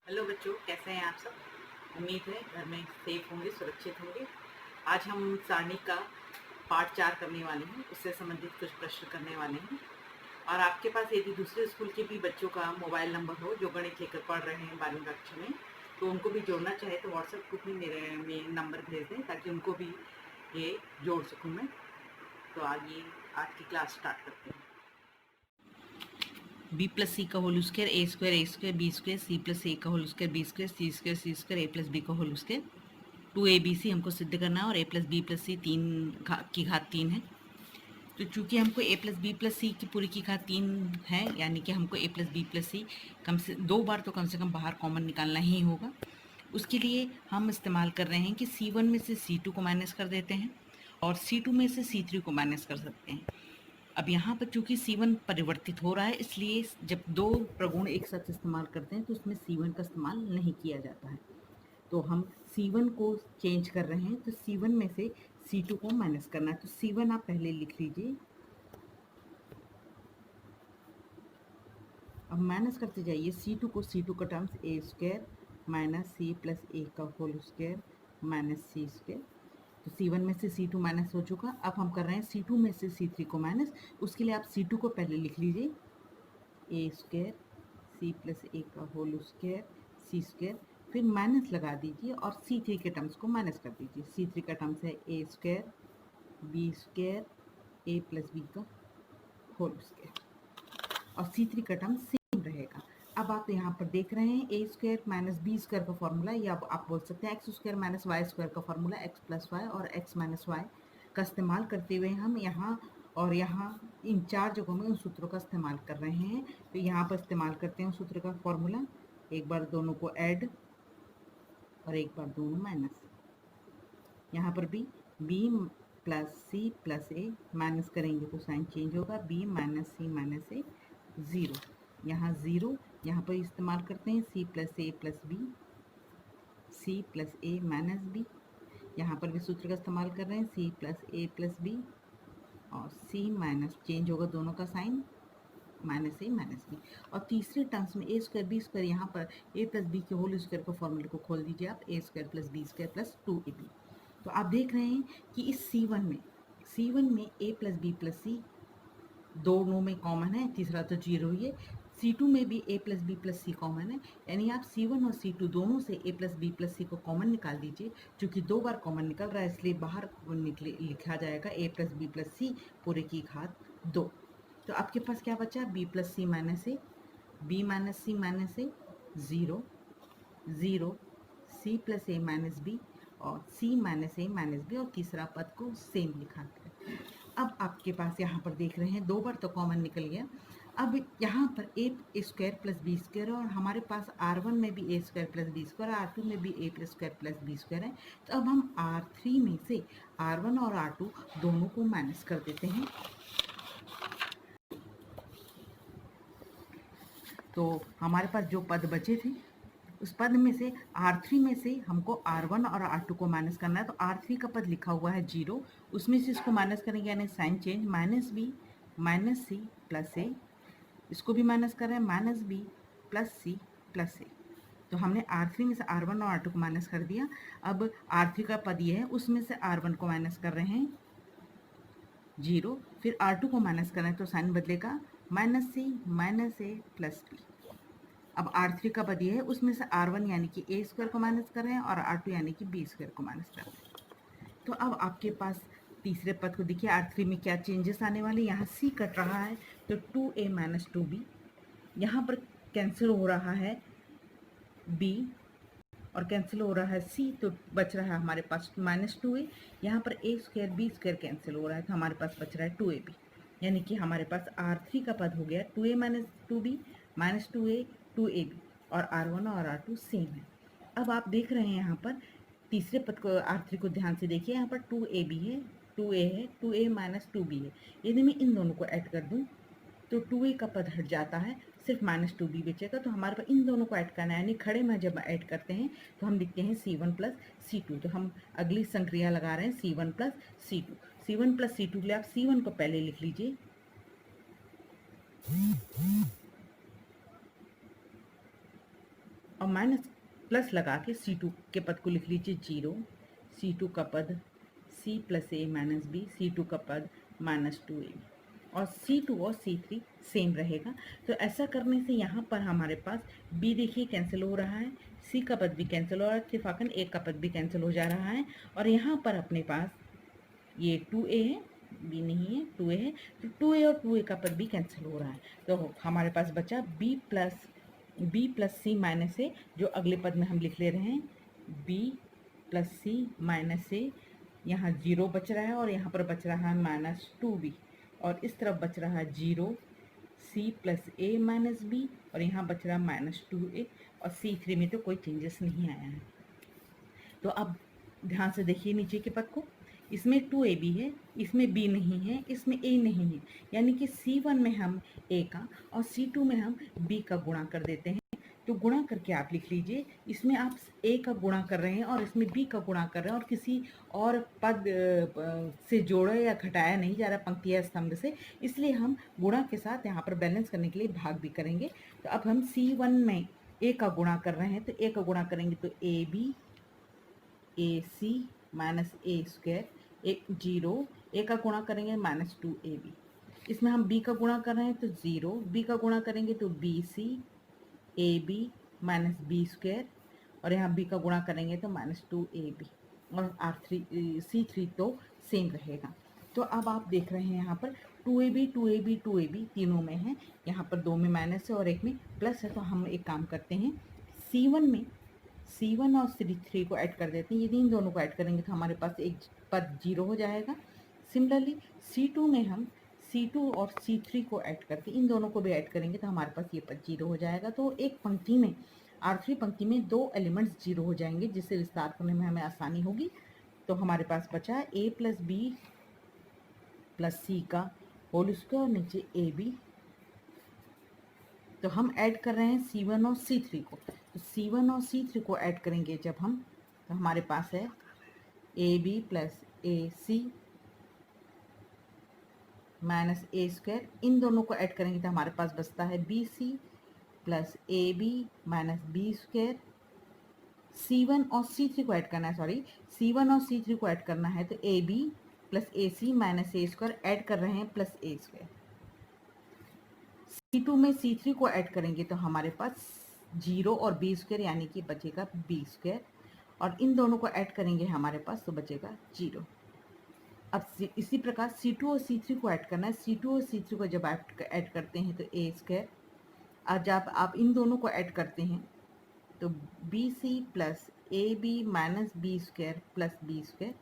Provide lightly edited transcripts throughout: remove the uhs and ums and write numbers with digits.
Hello बच्चों, कैसे हैं आप सब। उम्मीद है घर में सेफ होंगे, सुरक्षित होंगे। आज हम सारणी का पार्ट 4 करने वाले हैं, उससे संबंधित कुछ प्रश्न करने वाले हैं। और आपके पास यदि दूसरे स्कूल के भी बच्चों का मोबाइल नंबर हो जो गणित लेकर पढ़ रहे हैं 12वीं कक्षा में, तो उनको भी जोड़ना चाहे तो व्हाट्सएप ग्रुप में मेरे में नंबर भेज दें ताकि उनको भी ये जोड़ सकूँ मैं। तो आइए आज की क्लास स्टार्ट करते हैं। बी प्लस सी का whole square A square B square C plus A का whole square B square C square A plus B का होल स्क्वायर 2abc हमको सिद्ध करना है और a plus B plus C की घात 3 है। तो चूंकि हमको a plus B plus C की पूरी की घात 3 है, यानी कि हमको a प्लस बी प्लस सी कम से 2 बार तो कम से कम बाहर कॉमन निकालना ही होगा। उसके लिए हम इस्तेमाल कर रहे हैं कि C1 में से C2 को माइनस कर देते हैं और C2 में से C3 को माइनस कर सकते हैं। अब यहाँ पर चूंकि C1 परिवर्तित हो रहा है, इसलिए जब दो प्रगुण एक साथ इस्तेमाल करते हैं तो उसमें C1 का इस्तेमाल नहीं किया जाता है। तो हम C1 को चेंज कर रहे हैं, तो C1 में से C2 को माइनस करना है। तो C1 आप पहले लिख लीजिए। अब माइनस करते जाइए C2 को, C2 का terms A square minus C plus A का whole square minus C square. तो C1 में से C2 माइनस हो चुका। अब हम कर रहे हैं C2 में से C3 को माइनस। उसके लिए आप C2 को पहले लिख लीजिए ए स्क्वायर सी प्लस ए का होल स्क्वायर सी स्क्वायर, फिर माइनस लगा दीजिए और C3 के टर्म्स को माइनस कर दीजिए। C3 का टर्म्स है ए square B square A plus B का होल स्क्वायर और C3 का टर्म सेम रहेगा। अब आप यहाँ पर देख रहे हैं A square minus B square का फॉर्मूला, या आप बोल सकते हैं X square minus Y square का फॉर्मूला, एक्स प्लस वाई और एक्स माइनस वाई का इस्तेमाल करते हुए हम यहाँ और यहाँ इन चार जगहों में उन सूत्रों का इस्तेमाल कर रहे हैं। तो यहाँ पर इस्तेमाल करते हैं उस सूत्र का फॉर्मूला, एक बार दोनों को ऐड और एक बार दोनों माइनस। यहाँ पर भी b plus C plus A minus करेंगे तो साइन चेंज होगा, b माइनस सी माइनस ए 0। यहाँ 0 यहाँ पर इस्तेमाल करते हैं c plus A plus B C plus A minus B. यहाँ पर भी सूत्र का इस्तेमाल कर रहे हैं c plus A plus B और c माइनस चेंज होगा दोनों का साइन माइनस ए माइनस बी। और तीसरे टर्म्स में ए स्क्वायर बी स्क्वायर, यहाँ पर ए प्लस बी के होल स्क्वायर को फॉर्मूले को खोल दीजिए आप, A square plus B square plus 2ab। तो आप देख रहे हैं कि इस C1 में a प्लस बी प्लस सी दोनों में कॉमन है, तीसरा तो जीरो ही है। C2 में भी a plus B plus C common है, यानी आप C1 और C2 दोनों से a plus B plus C को कॉमन निकाल दीजिए। चूँकि 2 बार कॉमन निकल रहा है इसलिए बाहर लिखा जाएगा a प्लस बी प्लस सी पूरे की घात 2। तो आपके पास क्या बचा, b plus C minus A, B minus C minus A 0 0, c plus A minus B और c माइनस ए माइनस बी, और तीसरा पद को सेम लिखा है। अब आपके पास यहाँ पर देख रहे हैं 2 बार तो कॉमन निकल गया। अब यहाँ पर A square plus B square और हमारे पास R1 में भी A square plus B square, R2 में भी A plus square plus B square है। तो अब हम R3 में से R1 और R2 दोनों को माइनस कर देते हैं। तो हमारे पास जो पद बचे थे उस पद में से R3 में से हमको R1 और R2 को माइनस करना है। तो R3 का पद लिखा हुआ है 0, उसमें से इसको माइनस करेंगे यानी sign change, minus B minus C plus A, इसको भी माइनस कर रहे हैं minus B plus C plus A. तो हमने R3 में से R1 और R2 को माइनस कर दिया। अब R3 का पद ये है, उसमें से R1 को माइनस कर रहे हैं 0, फिर R2 को माइनस कर रहे हैं तो साइन बदलेगा माइनस सी माइनस ए प्लस बी। अब R3 का पद ये है, उसमें से R1 यानी कि ए स्क्वायर को माइनस कर रहे हैं और R2 यानी कि बी स्क्वायर को माइनस कर रहे हैं। तो अब आपके पास तीसरे पद को देखिए R3 में क्या चेंजेस आने वाले, यहाँ c कट रहा है तो 2a माइनस 2b, यहाँ पर कैंसिल हो रहा है b और कैंसिल हो रहा है c, तो बच रहा है हमारे पास माइनस 2a। यहाँ पर a square B square cancel हो रहा है तो हमारे पास बच रहा है 2ab, यानी कि हमारे पास R3 का पद हो गया 2a minus 2b minus 2a 2ab और R1 और R2 सेम है। अब आप देख रहे हैं यहाँ पर तीसरे पद को R3 को ध्यान से देखिए, यहाँ पर 2ab है 2a है 2a माइनस 2b है। यदि मैं इन दोनों को ऐड कर दूँ तो 2a का पद हट जाता है, सिर्फ माइनस 2b बचेगा। तो हमारे पास इन दोनों को ऐड करना है, यानी खड़े में जब ऐड करते हैं तो हम लिखते हैं C1 प्लस C2। तो हम अगली संक्रिया लगा रहे हैं C1 plus C2। C1 plus C2 के लिए आप C1 को पहले लिख लीजिए, और माइनस प्लस लगा के C2 के पद को लिख लीजिए 0, C2 का पद C plus A minus B, C2 का पद -2a, और C2 और C3 सेम रहेगा। तो ऐसा करने से यहाँ पर हमारे पास B देखिए कैंसिल हो रहा है, C का पद भी कैंसिल हो रहा है, इत्तेफाकन A का पद भी कैंसिल हो जा रहा है, और यहाँ पर अपने पास ये 2a है, B नहीं है 2a है, तो 2a और 2a का पद भी कैंसिल हो रहा है। तो हमारे पास बचा B प्लस C माइनस ए, जो अगले पद में हम लिख ले रहे हैं B प्लस C माइनस ए। यहाँ 0 बच रहा है और यहाँ पर बच रहा है -2b, और इस तरफ बच रहा है 0 C plus A minus B, और यहाँ बच रहा है -2a, और C3 में तो कोई चेंजेस नहीं आया है। तो अब ध्यान से देखिए नीचे के पद को, इसमें 2ab है, इसमें b नहीं है, इसमें a नहीं है, यानी कि C1 में हम a का और C2 में हम b का गुणा कर देते हैं। तो गुणा करके आप लिख लीजिए, इसमें आप a का गुणा कर रहे हैं और इसमें b का गुणा कर रहे हैं, और किसी और पद से जोड़ा या घटाया नहीं जा रहा पंक्ति या स्तंभ से, इसलिए हम गुणा के साथ यहाँ पर बैलेंस करने के लिए भाग भी करेंगे। तो अब हम C1 में a का गुणा कर रहे हैं, तो a का गुणा करेंगे तो ab AC minus A square, एक 0, a का गुणा करेंगे -2ab, इसमें हम b का गुणा कर रहे हैं तो 0, b का गुणा करेंगे तो BC AB minus B square, और यहाँ b का गुणा करेंगे तो -2ab, और C3 तो सेम रहेगा। तो अब आप देख रहे हैं यहाँ पर 2ab तीनों में है, यहाँ पर 2 में माइनस है और 1 में प्लस है। तो हम एक काम करते हैं, C1 और C3 को ऐड कर देते हैं। यदि इन दोनों को ऐड करेंगे तो हमारे पास एक पद 0 हो जाएगा। सिमिलरली C2 में हम C2 और C3 को ऐड करके इन दोनों को भी ऐड करेंगे तो हमारे पास ये पद 0 हो जाएगा। तो एक पंक्ति में R3 पंक्ति में 2 एलिमेंट्स 0 हो जाएंगे, जिससे विस्तार करने में हमें आसानी होगी। तो हमारे पास बचा a plus B plus C का होल स्क्वायर, नीचे AB। तो हम ऐड कर रहे हैं C1 और C3 को, तो C1 और C3 को ऐड करेंगे जब हम, तो हमारे पास है AB plus AC minus A square. इन दोनों को ऐड करेंगे तो हमारे पास बचता है BC plus AB minus B square. C1 और C3 को ऐड करना है, C1 और C3 को ऐड करना है, तो AB plus AC minus A square add कर रहे हैं प्लस ए स्क्वायर। C2 में C3 को ऐड करेंगे तो हमारे पास 0 और b स्क्वायर, यानी कि बचेगा b स्क्वायर, और इन दोनों को ऐड करेंगे हमारे पास तो बचेगा 0। अब इसी प्रकार C2 और C3 को ऐड करना है, C2 और C3 को जब ऐड करते हैं तो a स्क्वायर, और जब आप इन दोनों को ऐड करते हैं तो BC plus AB minus B square plus B square,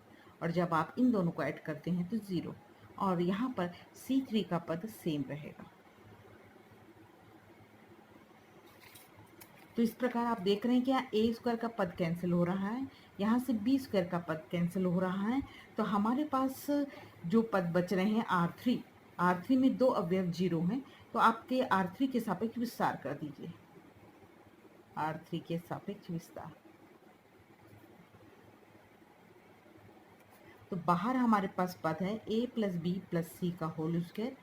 और जब आप इन दोनों को ऐड करते हैं तो 0, और यहाँ पर C3 का पद सेम रहेगा। तो इस प्रकार आप देख रहे हैं कि यहाँ ए स्क्वायर का पद कैंसिल हो रहा है, यहाँ से बी स्क्वायर का पद कैंसिल हो रहा है। तो हमारे पास जो पद बच रहे हैं R3 में 2 अवयव 0 हैं, तो आपके R3 के सापेक्ष विस्तार कर दीजिए, R3 के सापेक्ष विस्तार। तो बाहर हमारे पास पद है a plus B plus C का होल स्क्वायर,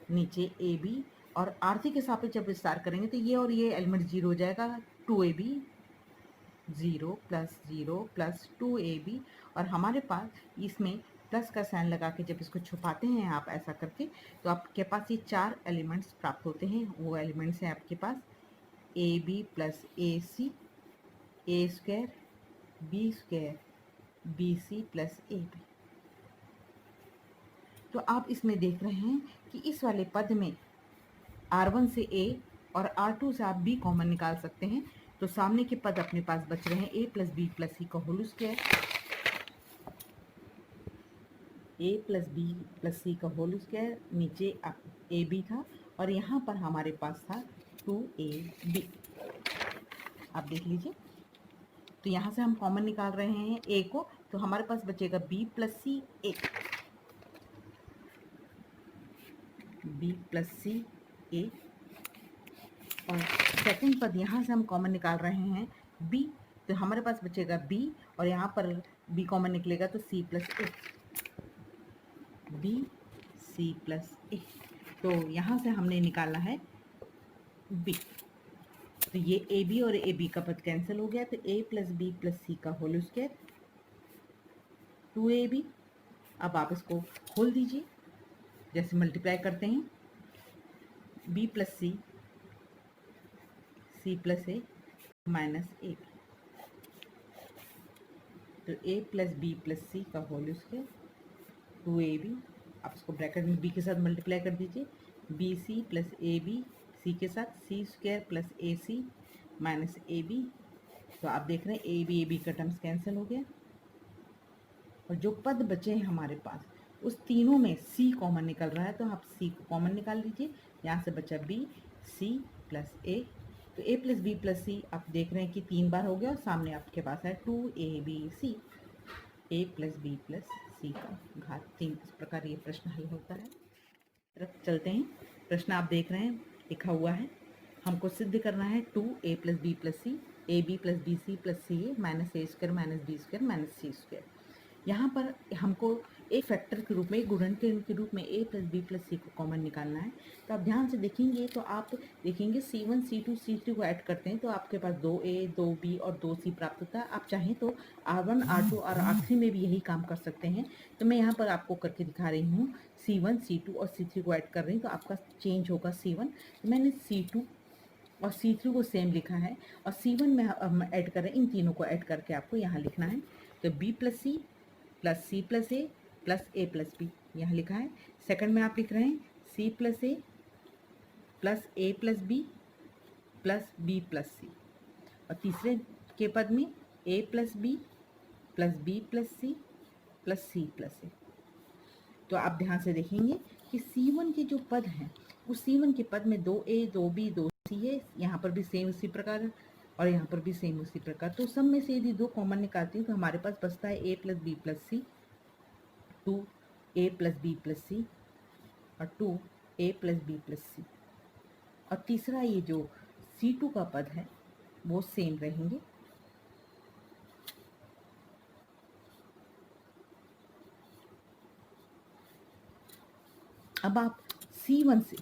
नीचे AB, और R3 के सापेक्ष जब विस्तार करेंगे तो ये और ये एलिमेंट 0 हो जाएगा, 2AB 0 प्लस 2AB, और हमारे पास इसमें प्लस का साइन लगा के जब इसको छुपाते हैं आप ऐसा करके, तो आपके पास ये 4 एलिमेंट्स प्राप्त होते हैं। वो एलिमेंट्स हैं आपके पास AB plus AC, A square, B square, BC plus AB। तो आप इसमें देख रहे हैं कि इस वाले पद में R1 से A और R2 से आप B कॉमन निकाल सकते हैं। तो सामने के पद अपने पास बच रहे हैं a plus B plus C का whole square, a plus B plus C का होल स्क्वायर, नीचे ए बी था और यहाँ पर हमारे पास था 2ab। आप देख लीजिए, तो यहाँ से हम कॉमन निकाल रहे हैं a को, तो हमारे पास बचेगा b plus C a, b plus C a, और सेकंड पद यहाँ से हम कॉमन निकाल रहे हैं b, तो हमारे पास बचेगा b, और यहाँ पर b कॉमन निकलेगा तो c plus a, b c plus a। तो यहाँ से हमने निकाला है b। तो ये ए बी और ए बी का पद कैंसिल हो गया, तो ए प्लस बी प्लस सी का होल स्क्वायर 2ab। अब आप इसको खोल दीजिए, जैसे मल्टीप्लाई करते हैं b plus C plus A minus A B, तो a plus B plus C का होल स्क्वायर 2ab। आप इसको ब्रैकेट में b के साथ मल्टीप्लाई कर दीजिए, B C plus A B, C के साथ C square plus A C minus A B. तो आप देख रहे हैं ए बी का टर्म्स कैंसिल हो गया, और जो पद बचे हैं हमारे पास उस तीनों में c कॉमन निकल रहा है, तो आप c को कॉमन निकाल लीजिए। यहाँ से बचा b c प्लस a, तो a प्लस बी प्लस सी आप देख रहे हैं कि 3 बार हो गया, और सामने आपके पास है 2abc, a plus B plus C का घात 3। इस प्रकार ये प्रश्न हल होता है। तरफ चलते हैं। प्रश्न आप देख रहे हैं लिखा हुआ है, हमको सिद्ध करना है 2a plus B plus C, A B plus B C plus C A minus A square minus B square minus C square. यहाँ पर हमको एक फैक्टर के रूप में, एक गुणनखंड के रूप में a plus B plus C को कॉमन निकालना है। तो आप ध्यान से देखेंगे तो आप देखेंगे C1 C2 C3 को ऐड करते हैं तो आपके पास 2a 2b और 2c प्राप्त होता है। आप चाहें तो R1 R2 और R3 में भी यही काम कर सकते हैं। तो मैं यहाँ पर आपको करके दिखा रही हूँ, C1 C2 और C3 को ऐड कर रही हूँ, तो आपका चेंज होगा C1। तो मैंने C2 और C3 को सेम लिखा है, और C1 में हम ऐड कर रहे हैं, इन तीनों को ऐड करके आपको यहाँ लिखना है। तो b plus C plus C plus A plus A plus B यहाँ लिखा है। सेकंड में आप लिख रहे हैं C plus A plus A plus B plus B plus C, और तीसरे के पद में A plus B plus B plus C plus C plus A. तो आप ध्यान से देखेंगे कि C1 के जो पद हैं उस C1 के पद में 2a 2b 2c है, यहाँ पर भी सेम उसी प्रकार है और यहाँ पर भी सेम उसी प्रकार। तो सब में से यदि 2 कॉमन निकालती हूँ तो हमारे पास बचता है a plus B plus C, 2a plus B plus C और 2a plus B plus C, और तीसरा ये जो C2 का पद है वो सेम रहेंगे। अब आप C1 से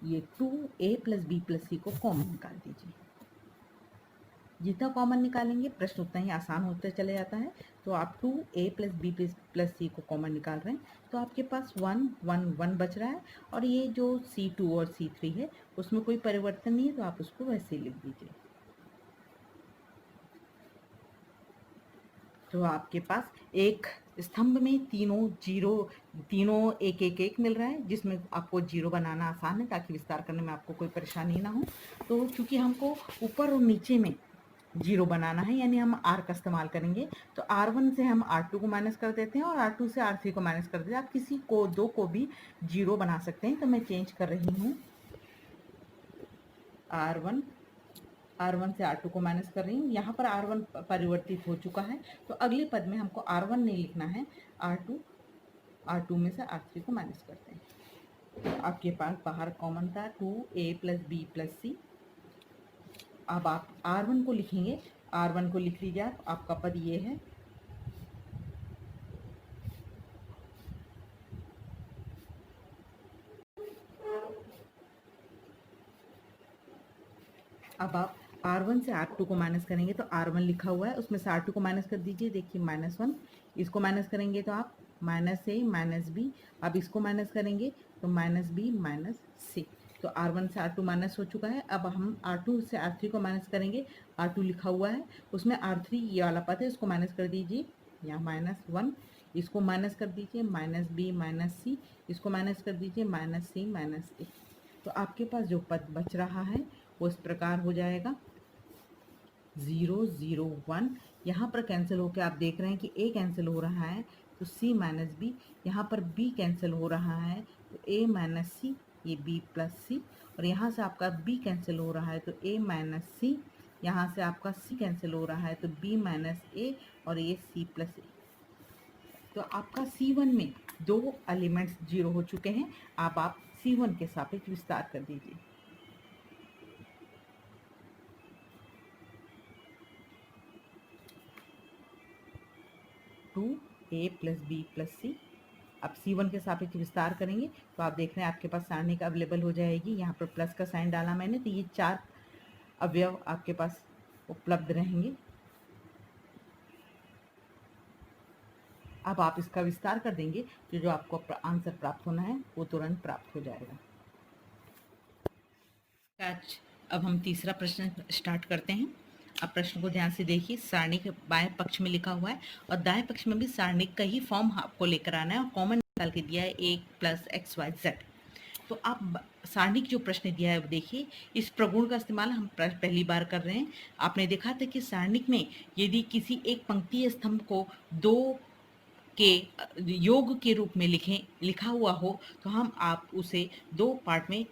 ये 2a plus B plus C को कॉमन निकाल दीजिए। जितना कॉमन निकालेंगे प्रश्न उतना ही आसान होता चले जाता है। तो आप 2a plus B plus C को कॉमन निकाल रहे हैं, तो आपके पास 1 1 1 बच रहा है, और ये जो C2 और C3 है उसमें कोई परिवर्तन नहीं है, तो आप उसको वैसे ही लिख दीजिए। तो आपके पास एक स्तंभ में तीनों एक एक एक मिल रहा है, जिसमें आपको जीरो बनाना आसान है ताकि विस्तार करने में आपको कोई परेशानी ना हो। तो चूंकि हमको ऊपर और नीचे में जीरो बनाना है, यानी हम R का इस्तेमाल करेंगे, तो R1 से हम R2 को माइनस कर देते हैं और R2 से R3 को माइनस कर देते हैं। आप किसी को दो को भी जीरो बना सकते हैं। तो मैं चेंज कर रही हूँ, R1 से R2 को माइनस कर रही हूँ। यहाँ पर R1 परिवर्तित हो चुका है, तो अगले पद में हमको R1 नहीं लिखना है, R2 में से R3 को माइनस करते हैं। तो आपके पास बाहर कॉमन था 2a प्लस बी प्लस सी। अब आप R1 को लिखेंगे, R1 को लिख लीजिए आप, आपका पद ये है, अब आप R1 से R2 को माइनस करेंगे तो R1 लिखा हुआ है, उसमें से R2 को माइनस कर दीजिए। देखिए -1, इसको माइनस करेंगे तो आप -a माइनस बी, अब इसको माइनस करेंगे तो -b माइनस सी। तो R1 से R2 माइनस हो चुका है। अब हम R2 से R3 को माइनस करेंगे, R2 लिखा हुआ है, उसमें R3 ये वाला पद है, उसको माइनस कर दीजिए, यहाँ -1, इसको माइनस कर दीजिए, -b माइनस सी, इसको माइनस कर दीजिए, -c माइनस ए। तो आपके पास जो पद बच रहा है वो इस प्रकार हो जाएगा 0 0 1। यहाँ पर कैंसिल होकर आप देख रहे हैं कि a कैंसिल हो रहा है तो c माइनस बी, यहाँ पर b कैंसिल हो रहा है तो a माइनस सी, ये b प्लस सी, और यहाँ से आपका b कैंसिल हो रहा है तो a माइनस सी, यहाँ से आपका c कैंसिल हो रहा है तो b माइनस a, और ये c प्लस ए। तो आपका C1 में 2 एलिमेंट्स जीरो हो चुके हैं। अब आप C1 के सापेक्ष विस्तार कर दीजिए। a प्लस बी प्लस सी, अब C1 के सापेक्ष विस्तार करेंगे तो आप देख रहे हैं आपके पास सारणी का अवेलेबल हो जाएगी। यहाँ पर प्लस का साइन डाला मैंने, तो ये 4 अवयव आपके पास उपलब्ध रहेंगे। अब आप इसका विस्तार कर देंगे तो जो आपको आंसर प्राप्त होना है वो तुरंत प्राप्त हो जाएगा। अब हम तीसरा प्रश्न स्टार्ट करते हैं। आप प्रश्न को ध्यान से देखिए। सारणी के बाएं पक्ष में लिखा हुआ है और दाएं पक्ष में भी सारणी का ही फॉर्म आपको लेकर आना है और कॉमन निकाल के दिया है 1 प्लस एक्स वाई जेड। तो आप सारणी जो प्रश्न दिया है वो देखिए। इस प्रगुण का इस्तेमाल हम पहली बार कर रहे हैं। आपने देखा था कि सारणी में यदि किसी एक पंक्ति स्तंभ को दो के योग के रूप में लिखा हुआ हो तो हम आप उसे दो पार्ट में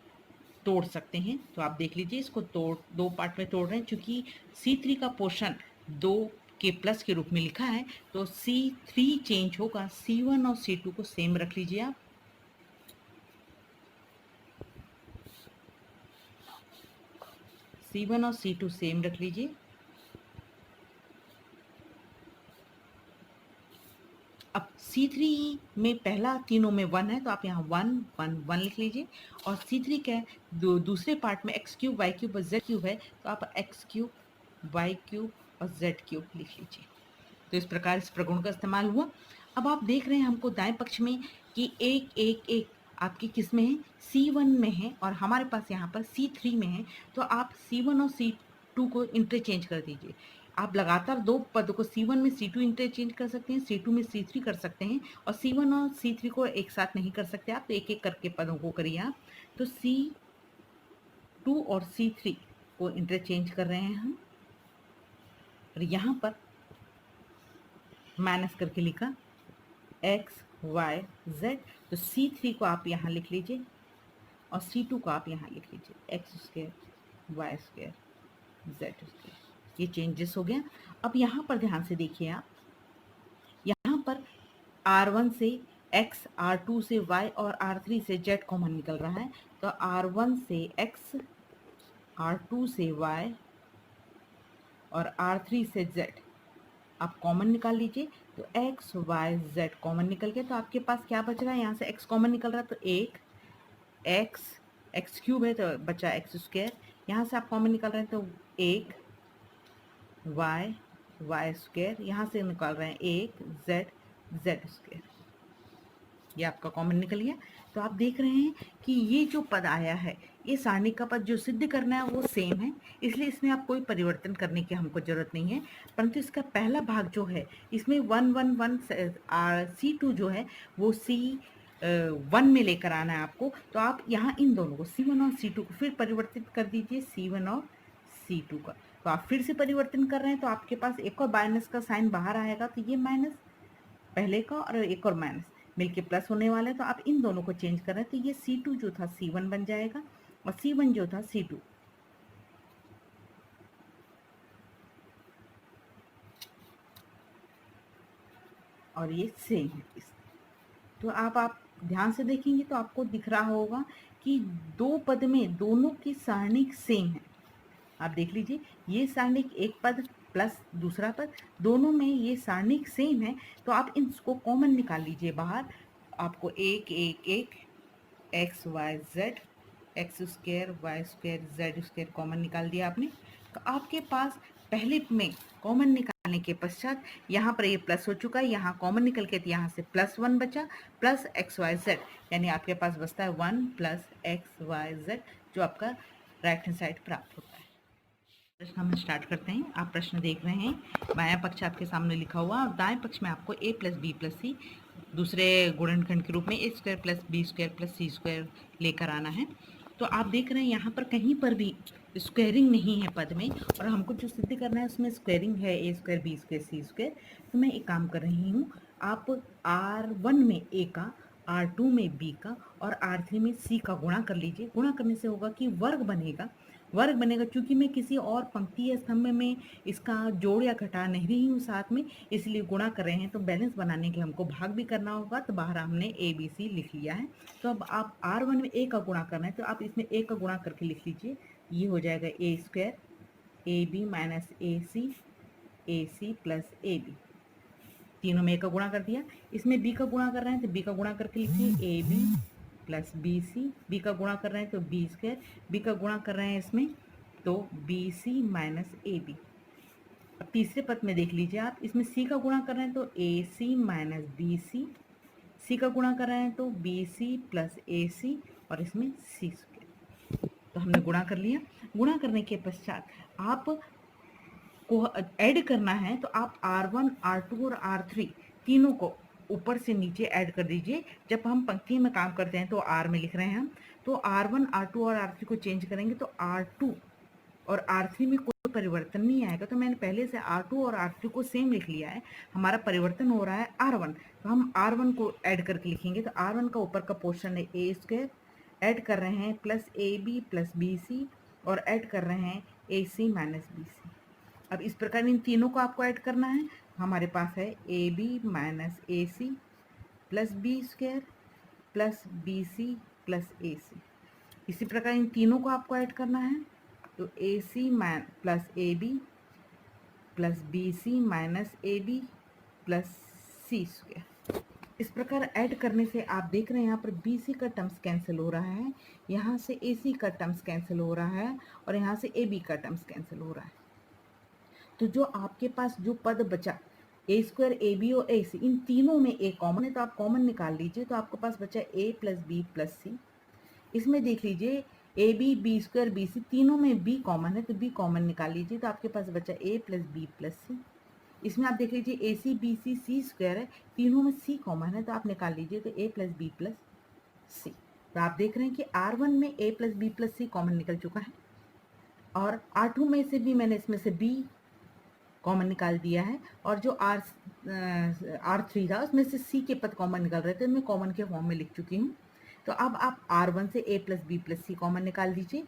तोड़ सकते हैं। तो आप देख लीजिए, इसको दो पार्ट में तोड़ रहे हैं। चूंकि C3 का पोर्शन 2 के प्लस के रूप में लिखा है तो C3 चेंज होगा। C1 और C2 को सेम रख लीजिए आप। C1 और C2 सेम रख लीजिए। अब C3 में पहला तीनों में 1 है तो आप यहाँ 1 1 1 लिख लीजिए। और C3 के दूसरे पार्ट में x क्यूब y क्यूब और z क्यूब है तो आप x क्यूब y क्यूब और z क्यूब लिख लीजिए। तो इस प्रकार इस प्रगुण का इस्तेमाल हुआ। अब आप देख रहे हैं हमको दाएं पक्ष में कि एक एक एक आपकी किस में है, C1 में है और हमारे पास यहाँ पर C3 में है। तो आप C1 और C2 को इंटरचेंज कर दीजिए। आप लगातार दो पदों को C1 में C2 इंटरचेंज कर सकते हैं, C2 में C3 कर सकते हैं और C1 और C3 को एक साथ नहीं कर सकते आप, तो एक एक करके पदों को करिए आप। तो C2 और C3 को इंटरचेंज कर रहे हैं हम और यहाँ पर माइनस करके लिखा x y z। तो C3 को आप यहाँ लिख लीजिए और C2 को आप यहाँ लिख लीजिए x square y square z square. ये चेंजेस हो गया। अब यहाँ पर ध्यान से देखिए आप, यहाँ पर R1 से x, R2 से y और R3 से z कॉमन निकल रहा है। तो R1 से x, R2 से y और R3 से z आप कॉमन निकाल लीजिए। तो x y z कॉमन निकल गया तो आपके पास क्या बच रहा है, यहाँ से x कॉमन निकल रहा है तो एक x क्यूब है तो बचा x स्क्वायर। यहाँ से आप कॉमन निकाल रहे हैं तो एक y स्क्वायर, यहाँ से निकाल रहे हैं एक z स्क्वायर। ये आपका कॉमन निकल गया। तो आप देख रहे हैं कि ये जो पद आया है ये सारणी का पद जो सिद्ध करना है वो सेम है, इसलिए इसमें आप कोई परिवर्तन करने की हमको ज़रूरत नहीं है। परंतु इसका पहला भाग जो है इसमें 1 1 1 C2 जो है वो C1 में लेकर आना है आपको। तो आप यहाँ इन दोनों को C1 और C2 को फिर परिवर्तित कर दीजिए, C1 और C2 का। तो आप फिर से परिवर्तन कर रहे हैं तो आपके पास एक और माइनस का साइन बाहर आएगा तो ये माइनस पहले का और एक और माइनस मिलके प्लस होने वाला है। तो आप इन दोनों को चेंज कर रहे हैं तो ये C2 जो था C1 बन जाएगा और C1 जो था C2। और ये सेम है इस। तो आप ध्यान से देखेंगे तो आपको दिख रहा होगा कि दो पद में दोनों की सारणिक सेम है। आप देख लीजिए, ये सारणिक एक पद प्लस दूसरा पद दोनों में ये सारणिक सेम है। तो आप इसको कॉमन निकाल लीजिए बाहर। आपको एक एक एक X Y Z, X square Y square Z square common निकाल दिया आपने। तो आपके पास पहले में कॉमन निकालने के पश्चात यहाँ पर ये प्लस हो चुका है, यहाँ कॉमन निकल के यहाँ से +1 बचा प्लस एक्स वाई जेड, यानी आपके पास बचता है 1 प्लस एक्स वाई जेड जो आपका राइट हैंड साइड प्राप्त होता है। प्रश्न हम स्टार्ट करते हैं। आप प्रश्न देख रहे हैं, बायां पक्ष आपके सामने लिखा हुआ और दाएं पक्ष में आपको a plus B plus C दूसरे गुणनखंड के रूप में a square plus B square plus C square लेकर आना है। तो आप देख रहे हैं यहाँ पर कहीं पर भी स्क्वायरिंग नहीं है पद में और हमको जो सिद्ध करना है उसमें स्क्वायरिंग है, a square B square C square. तो मैं एक काम कर रही हूँ, आप R1 में a का, R2 में b का और R3 में c का गुणा कर लीजिए। गुणा करने से होगा कि वर्ग बनेगा। चूंकि मैं किसी और पंक्ति या स्तंभ में इसका जोड़ या घटा नहीं रही हूँ साथ में, इसलिए गुणा कर रहे हैं। तो बैलेंस बनाने के हमको भाग भी करना होगा, तो बाहर हमने ए बी सी लिख लिया है। तो अब आप R1 में a का गुणा करना है तो आप इसमें a का गुणा करके लिख लीजिए। ये हो जाएगा a square A B minus A C plus A B, तीनों में a का गुणा कर दिया। इसमें b का गुणा कर रहे हैं तो b का गुणा करके लिखिए A B plus B C, B का गुणा कर रहे हैं तो बी स्क्वायर, बी का गुणा कर रहे हैं इसमें तो B C minus A B. अब तीसरे पद में देख लीजिए आप, इसमें सी का गुणा कर रहे हैं तो A C minus B C, सी का गुणा कर रहे हैं तो बी सी प्लस ए सी, और इसमें सी स्क्वायर। तो हमने गुणा कर लिया। गुणा करने के पश्चात आप को ऐड करना है तो आप R1, R2 और R3 तीनों को ऊपर से नीचे ऐड कर दीजिए। जब हम पंक्ति में काम करते हैं तो R में लिख रहे हैं हम, तो R1, R2 और R3 को चेंज करेंगे तो R2 और R3 में कोई परिवर्तन नहीं आएगा। तो मैंने पहले से R2 और R3 को सेम लिख लिया है, हमारा परिवर्तन हो रहा है R1, तो हम R1 को ऐड करके लिखेंगे। तो R1 का ऊपर का पोर्शन है ए स्क्वायर, ऐड कर रहे हैं plus A B plus B C, और ऐड कर रहे हैं ए सी माइनस बी सी। अब इस प्रकार इन तीनों को आपको ऐड करना है। हमारे पास है A B minus A C plus B square plus B C plus A C. इसी प्रकार इन तीनों को आपको ऐड करना है, तो A C plus A B plus B C minus A B plus C square. इस प्रकार ऐड करने से आप देख रहे हैं यहाँ पर बी सी का टर्म्स कैंसिल हो रहा है, यहाँ से ए सी का टर्म्स कैंसिल हो रहा है, और यहाँ से ए बी का टर्म्स कैंसिल हो रहा है। तो जो आपके पास जो पद बचा ए स्क्वायर ए बी और ए सी, इन तीनों में ए कॉमन है तो आप कॉमन निकाल लीजिए। तो आपके पास बचा A plus B plus C. इसमें देख लीजिए A B B square B C, तीनों में बी कॉमन है तो बी कॉमन निकाल लीजिए। तो आपके पास बचा A plus B plus C. इसमें आप देख लीजिए ए सी बी सी सी स्क्वायर है, तीनों में सी कॉमन है तो आप निकाल लीजिए, तो ए प्लस बी प्लस सी। तो आप देख रहे हैं कि R1 में A plus B plus C common निकल चुका है, और R2 में से भी मैंने इसमें से बी कॉमन निकाल दिया है, और जो R3 था उसमें से सी के पद कॉमन निकल रहे थे, मैं कॉमन के फॉर्म में लिख चुकी हूँ। तो अब आप R1 से a plus B plus C common निकाल दीजिए,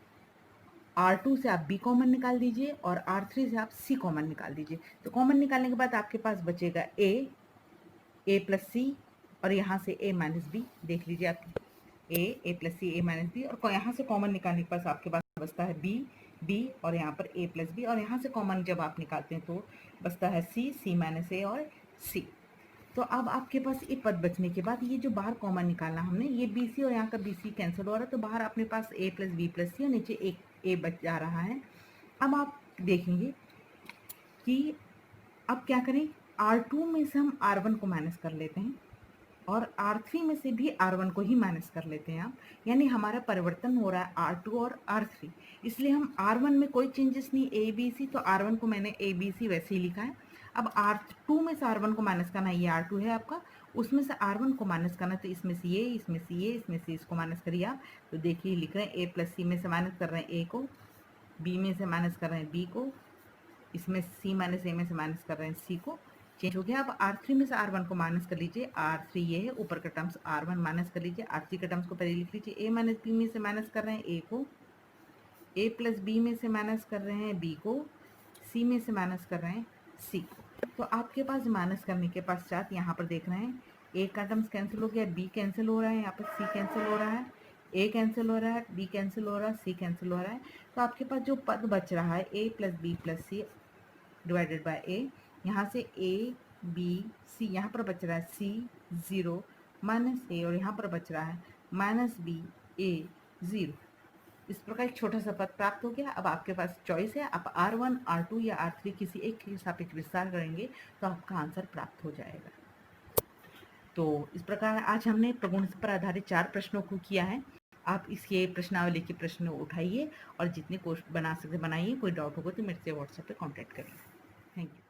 R2 से आप b कॉमन निकाल दीजिए, और R3 से आप c कॉमन निकाल दीजिए। तो कॉमन निकालने के बाद आपके पास बचेगा a प्लस सी, और यहाँ से a माइनस बी। देख लीजिए आप, a plus C a minus B, और यहाँ से कॉमन निकालने के पास आपके पास बचता है b, और यहाँ पर a प्लस बी, और यहाँ से कॉमन जब आप निकालते हैं तो बचता है c माइनस a और c। तो अब आपके पास ये पद बचने के बाद ये जो बाहर कॉमन निकालना हमने, ये बी सी और यहाँ का बी सी कैंसिल हो रहा है, तो बाहर अपने पास a plus B plus C और नीचे एक a बच जा रहा है। अब आप देखेंगे कि अब क्या करें, R2 में से हम R1 को माइनस कर लेते हैं, और R3 में से भी R1 को ही माइनस कर लेते हैं आप, यानी हमारा परिवर्तन हो रहा है R2 और R3। इसलिए हम R1 में कोई चेंजेस नहीं, ए बी सी, तो R1 को मैंने ए बी सी वैसे ही लिखा है। अब R2 में से R1 को माइनस करना है, ये R2 है आपका, उसमें से R1 को माइनस करना है, तो इसमें से ये, इसमें से ये, इसमें से इसको माइनस करिए आप। तो देखिए लिख रहे हैं ए प्लस सी में से माइनस कर रहे हैं ए को, बी में से माइनस कर रहे हैं बी को, इसमें सी माइनस ए में से माइनस कर रहे हैं सी को, चेंज हो गया। अब R3 में से R1 को माइनस कर लीजिए, R3 ये है, ऊपर का टर्म्स R1 माइनस कर लीजिए, R3 का टर्म्स को पहले लिख लीजिए। A माइनस बी में से माइनस कर रहे हैं A को, A प्लस बी में से माइनस कर रहे हैं B को, C में से माइनस कर रहे हैं C को। तो आपके पास माइनस करने के पश्चात यहाँ पर देख रहे हैं A का टर्म्स कैंसिल हो गया, B कैंसिल हो रहा है, यहाँ पर C कैंसिल हो रहा है, A कैंसिल हो रहा है, B कैंसिल हो रहा है, C कैंसिल हो रहा है। तो आपके पास जो पद बच रहा है A plus B plus C divided by A, यहाँ से A बी सी, यहाँ पर बच रहा है C 0 माइनस A, और यहाँ पर बच रहा है माइनस बी A 0। इस प्रकार एक छोटा सा पद प्राप्त हो गया। अब आपके पास चॉइस है, आप R1, R2 या R3 किसी एक के सापेक्ष विस्तार करेंगे तो आपका आंसर प्राप्त हो जाएगा। तो इस प्रकार आज हमने प्रगुण पर आधारित 4 प्रश्नों को किया है। आप इसके प्रश्नावली के प्रश्न उठाइए और जितने कोर्स बना सकते बनाइए। कोई डाउट होगा तो मेरे से व्हाट्सएप पे कांटेक्ट करिए। Thank you.